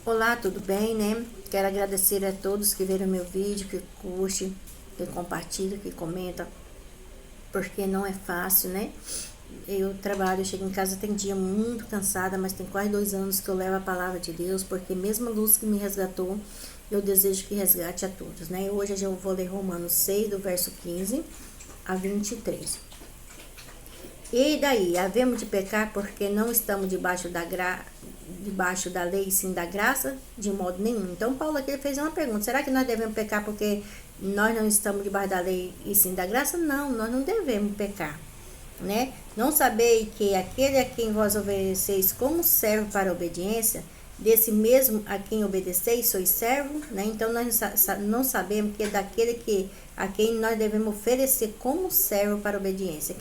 Olá, tudo bem, né? Quero agradecer a todos que viram meu vídeo, que curte, que compartilha, que comenta, porque não é fácil, né? Eu trabalho, eu chego em casa, tem dia muito cansada, mas tem quase 2 anos que eu levo a palavra de Deus, porque mesmo a luz que me resgatou, eu desejo que resgate a todos, né? Hoje eu vou ler Romanos 6, do verso 15 a 23. E daí, havemos de pecar porque não estamos debaixo da lei, sim da graça? De modo nenhum. Então, Paulo aqui fez uma pergunta: será que nós devemos pecar porque nós não estamos debaixo da lei e sim da graça? Não, nós não devemos pecar, né? Não sabei que aquele a quem vós obedeceis como servo para a obediência, desse mesmo a quem obedeceis sois servo, né? Então nós não sabemos que é daquele a quem nós devemos oferecer como servo para a obediência.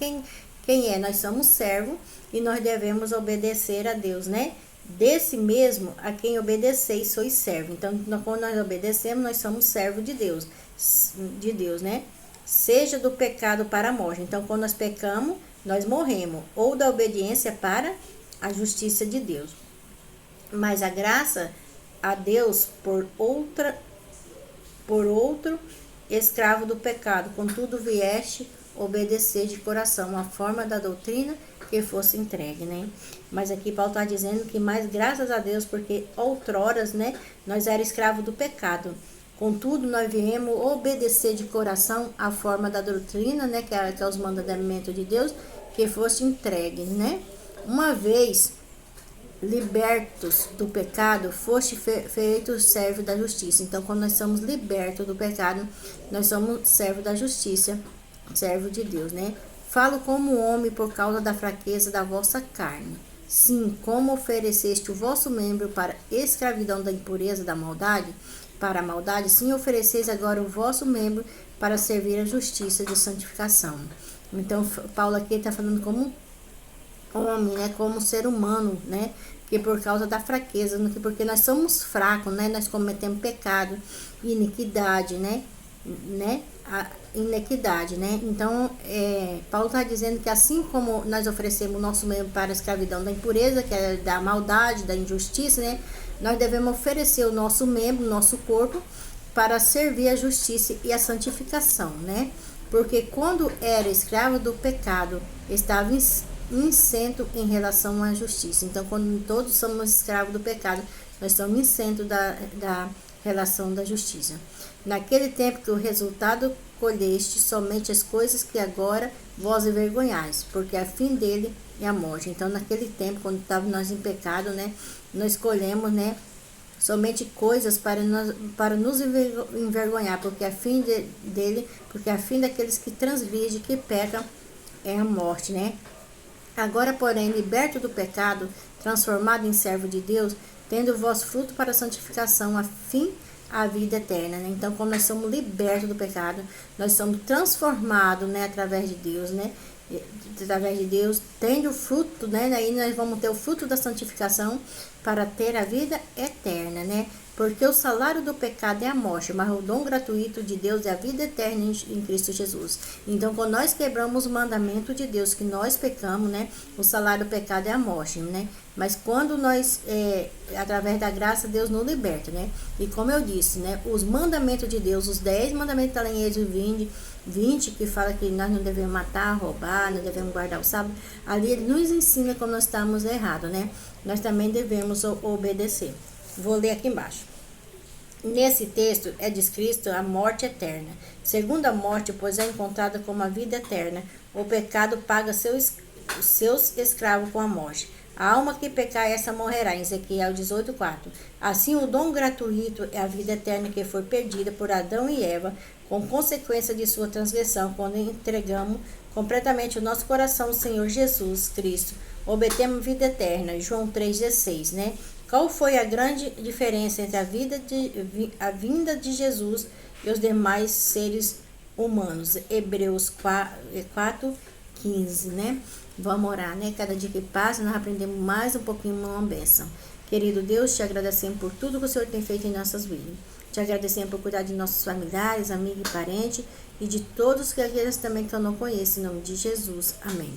Quem é? Nós somos servo e nós devemos obedecer a Deus, né? Desse mesmo a quem obedeceis sois servo. Então, quando nós obedecemos, nós somos servo de Deus, né? Seja do pecado para a morte. Então, quando nós pecamos, nós morremos, ou da obediência para a justiça de Deus. Mas a graça a Deus por outro escravo do pecado, contudo vieste obedecer de coração a forma da doutrina que fosse entregue, né? Mas aqui Paulo está dizendo que mais graças a Deus, porque outroras, né, nós era escravo do pecado. Contudo, nós viemos obedecer de coração a forma da doutrina, né, que é os mandamentos de Deus, que fosse entregue, né? Uma vez libertos do pecado, foste feito servo da justiça. Então, quando nós somos libertos do pecado, nós somos servo da justiça, servo de Deus, né? Falo como homem por causa da fraqueza da vossa carne. Sim, como ofereceste o vosso membro para escravidão da impureza da maldade, para a maldade, sim ofereceis agora o vosso membro para servir a justiça de santificação. Então, Paulo aqui está falando como homem, né? Como ser humano, né? Que por causa da fraqueza, porque nós somos fracos, né? Nós cometemos pecado, iniquidade, né? A inequidade, né? Então, Paulo está dizendo que assim como nós oferecemos o nosso membro para a escravidão da impureza, que é da maldade, da injustiça, né? Nós devemos oferecer o nosso membro, o nosso corpo, para servir a justiça e a santificação, né? Porque quando era escravo do pecado, estava isento em relação à justiça. Então, quando todos somos escravos do pecado, nós estamos isentos da relação da justiça. Naquele tempo que o resultado colheste somente as coisas que agora vós envergonhais, porque a fim dele é a morte. Então, naquele tempo, quando estávamos nós em pecado, né, nós colhemos, né, somente coisas para nos envergonhar, porque a fim dele, porque a fim daqueles que transgridem, que pecam, é a morte, né? Agora, porém, liberto do pecado, transformado em servo de Deus, tendo o vosso fruto para a santificação, a fim a vida eterna, né? Então, quando nós somos libertos do pecado, nós somos transformados, né, através de Deus, né? Através de Deus, tendo o fruto, né? Daí nós vamos ter o fruto da santificação para ter a vida eterna, né? Porque o salário do pecado é a morte, mas o dom gratuito de Deus é a vida eterna em Cristo Jesus. Então, quando nós quebramos o mandamento de Deus, que nós pecamos, né? O salário do pecado é a morte, né? Mas quando nós, através da graça, Deus nos liberta, né? E como eu disse, né? Os mandamentos de Deus, os 10 mandamentos da em Êxodo 20, que fala que nós não devemos matar, roubar, não devemos guardar o sábado, ali ele nos ensina como nós estamos errados, né? Nós também devemos obedecer. Vou ler aqui embaixo. Nesse texto é descrito a morte eterna. Segundo a morte, pois é encontrada como a vida eterna, o pecado paga seus escravos com a morte. A alma que pecar, essa morrerá, em Ezequiel 18:4. Assim, o dom gratuito é a vida eterna que foi perdida por Adão e Eva, com consequência de sua transgressão, quando entregamos completamente o nosso coração ao Senhor Jesus Cristo. Obtemos vida eterna, João 3,16, né? Qual foi a grande diferença entre a vinda de Jesus e os demais seres humanos? Hebreus 4:15, né? Vamos orar, né? Cada dia que passa, nós aprendemos mais um pouquinho uma bênção. Querido Deus, te agradecemos por tudo que o Senhor tem feito em nossas vidas. Te agradecemos por cuidar de nossos familiares, amigos e parentes e de todos aqueles também que eu não conheço, em nome de Jesus. Amém.